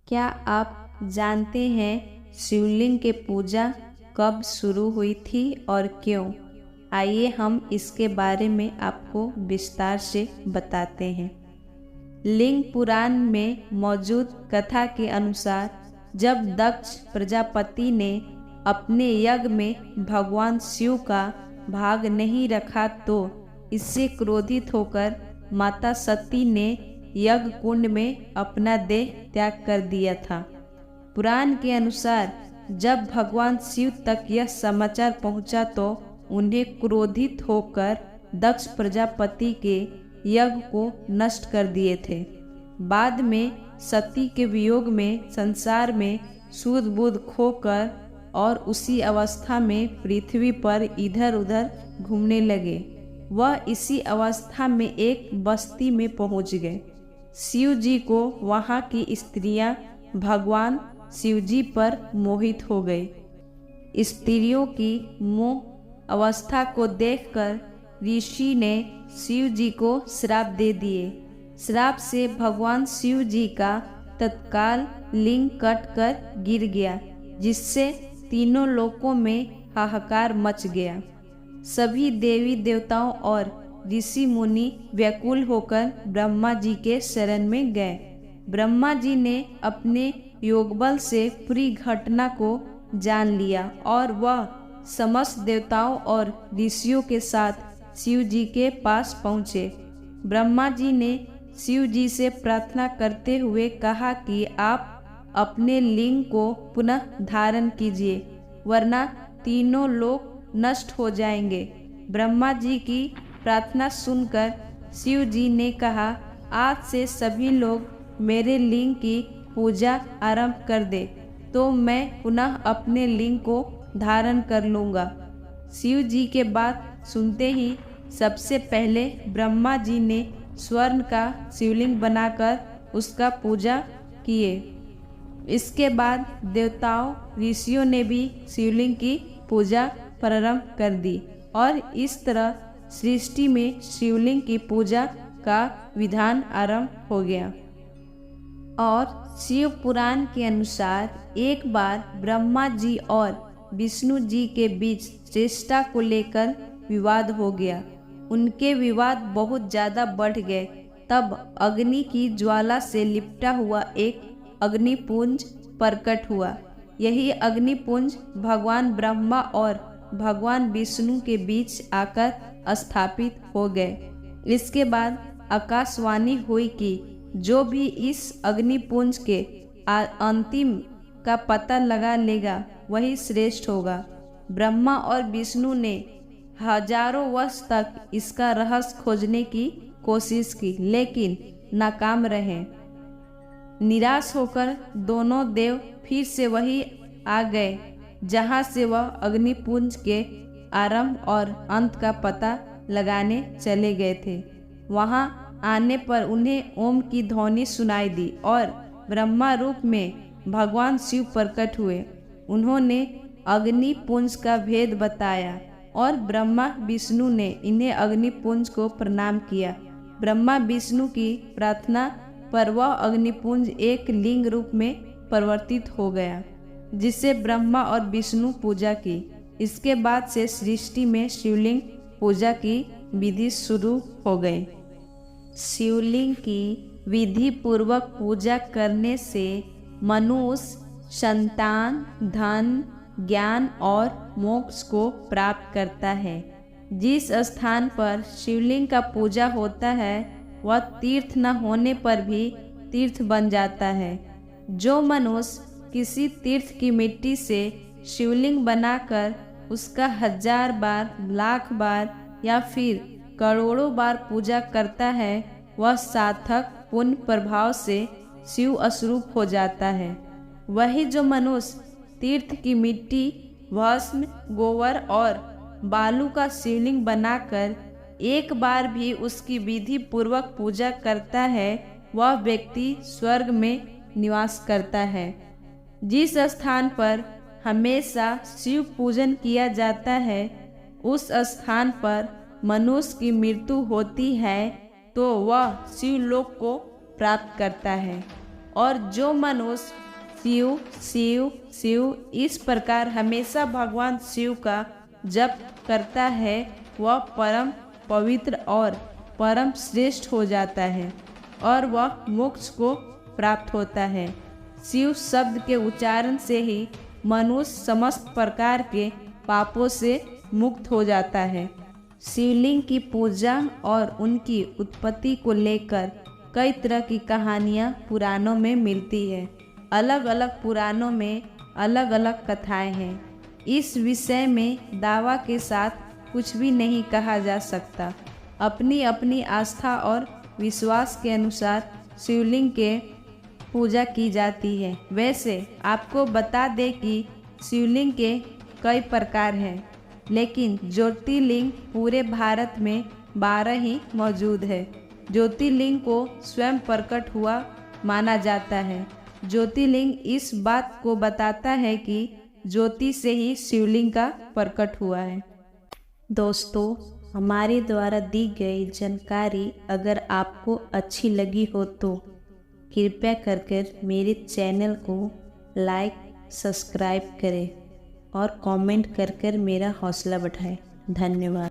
क्या आप जानते हैं शिवलिंग के पूजा कब शुरू हुई थी और क्यों? आइए हम इसके बारे में आपको विस्तार से बताते हैं। लिंग पुराण में मौजूद कथा के अनुसार जब दक्ष प्रजापति ने अपने यज्ञ में भगवान शिव का भाग नहीं रखा तो इससे क्रोधित होकर माता सती ने यज्ञ कुंड में अपना देह त्याग कर दिया था। पुराण के अनुसार जब भगवान शिव तक यह समाचार पहुंचा तो उन्हें क्रोधित होकर दक्ष प्रजापति के यज्ञ को नष्ट कर दिए थे। बाद में सती के वियोग में संसार में सूझ बूझ खोकर और उसी अवस्था में पृथ्वी पर इधर उधर घूमने लगे। वह इसी अवस्था में एक बस्ती में पहुंच गए। शिव जी को वहाँ की स्त्रियां भगवान शिव जी पर मोहित हो गई। स्त्रियों की मोह अवस्था को देखकर ऋषि ने शिव जी को श्राप दे दिए। श्राप से भगवान शिव जी का तत्काल लिंग कट कर गिर गया, जिससे तीनों लोकों में हाहाकार मच गया। सभी देवी देवताओं और ऋषि मुनि व्याकुल होकर ब्रह्मा जी के शरण में गए। ब्रह्मा जी ने अपने योगबल से पूरी घटना को जान लिया और वह समस्त देवताओं और ऋषियों के साथ शिव जी के पास पहुँचे। ब्रह्मा जी ने शिव जी से प्रार्थना करते हुए कहा कि आप अपने लिंग को पुनः धारण कीजिए, वरना तीनों लोक नष्ट हो जाएंगे। ब्रह्मा जी की प्रार्थना सुनकर शिव जी ने कहा, आज से सभी लोग मेरे लिंग की पूजा आरंभ कर दे तो मैं पुनः अपने लिंग को धारण कर लूँगा। शिव जी के बात सुनते ही सबसे पहले ब्रह्मा जी ने स्वर्ण का शिवलिंग बनाकर उसका पूजा किए। इसके बाद देवताओं ऋषियों ने भी शिवलिंग की पूजा प्रारंभ कर दी और इस तरह सृष्टि में शिवलिंग की पूजा का विधान आरंभ हो गया। और शिव पुराण के अनुसार एक बार ब्रह्मा जी और विष्णु जी के बीच श्रेष्ठता को लेकर विवाद हो गया। उनके विवाद बहुत ज़्यादा बढ़ गए। तब अग्नि की ज्वाला से लिपटा हुआ एक अग्निपुंज प्रकट हुआ। यही अग्निपुंज भगवान ब्रह्मा और भगवान विष्णु के बीच आकर स्थापित हो गए। इसके बाद आकाशवाणी हुई कि जो भी इस अग्निपुंज के अंतिम का पता लगा लेगा वही श्रेष्ठ होगा। ब्रह्मा और विष्णु ने हजारों वर्ष तक इसका रहस्य खोजने की कोशिश की, लेकिन नाकाम रहे। निराश होकर दोनों देव फिर से वही आ गए जहाँ से वह अग्निपुंज के आरंभ और अंत का पता लगाने चले गए थे। वहाँ आने पर उन्हें ओम की ध्वनि सुनाई दी और ब्रह्मा रूप में भगवान शिव प्रकट हुए। उन्होंने अग्निपुंज का भेद बताया और ब्रह्मा विष्णु ने इन्हें अग्निपुंज को प्रणाम किया। ब्रह्मा विष्णु की प्रार्थना पर वह अग्निपुंज एक लिंग रूप में परिवर्तित हो गया, जिसे ब्रह्मा और विष्णु पूजा की। इसके बाद से सृष्टि में शिवलिंग पूजा की विधि शुरू हो गई। शिवलिंग की विधि पूर्वक पूजा करने से मनुष्य संतान, धन, ज्ञान और मोक्ष को प्राप्त करता है। जिस स्थान पर शिवलिंग का पूजा होता है वह तीर्थ न होने पर भी तीर्थ बन जाता है। जो मनुष्य किसी तीर्थ की मिट्टी से शिवलिंग बनाकर उसका 1000 बार, लाख बार या फिर करोड़ों बार पूजा करता है, वह सार्थक पुण्य प्रभाव से शिव स्वरूप हो जाता है। वही जो मनुष्य तीर्थ की मिट्टी, भस्म, गोबर और बालू का शिवलिंग बनाकर एक बार भी उसकी विधि पूर्वक पूजा करता है, वह व्यक्ति स्वर्ग में निवास करता है। जिस स्थान पर हमेशा शिव पूजन किया जाता है, उस स्थान पर मनुष्य की मृत्यु होती है तो वह शिवलोक को प्राप्त करता है और जो मनुष्य शिव शिव शिव इस प्रकार हमेशा भगवान शिव का जप करता है वह परम पवित्र और परम श्रेष्ठ हो जाता है और वह मोक्ष को प्राप्त होता है। शिव शब्द के उच्चारण से ही मनुष्य समस्त प्रकार के पापों से मुक्त हो जाता है। शिवलिंग की पूजा और उनकी उत्पत्ति को लेकर कई तरह की कहानियाँ पुराणों में मिलती है। अलग अलग पुराणों में अलग अलग कथाएं हैं। इस विषय में दावा के साथ कुछ भी नहीं कहा जा सकता। अपनी अपनी आस्था और विश्वास के अनुसार शिवलिंग के पूजा की जाती है। वैसे आपको बता दें कि शिवलिंग के कई प्रकार हैं, लेकिन ज्योतिर्लिंग पूरे भारत में 12 ही मौजूद है। ज्योतिर्लिंग को स्वयं प्रकट हुआ माना जाता है। ज्योतिर्लिंग इस बात को बताता है कि ज्योति से ही शिवलिंग का प्रकट हुआ है। दोस्तों, हमारे द्वारा दी गई जानकारी अगर आपको अच्छी लगी हो तो कृपया कर मेरे चैनल को लाइक सब्सक्राइब करें और कमेंट कर मेरा हौसला बढ़ाएं। धन्यवाद।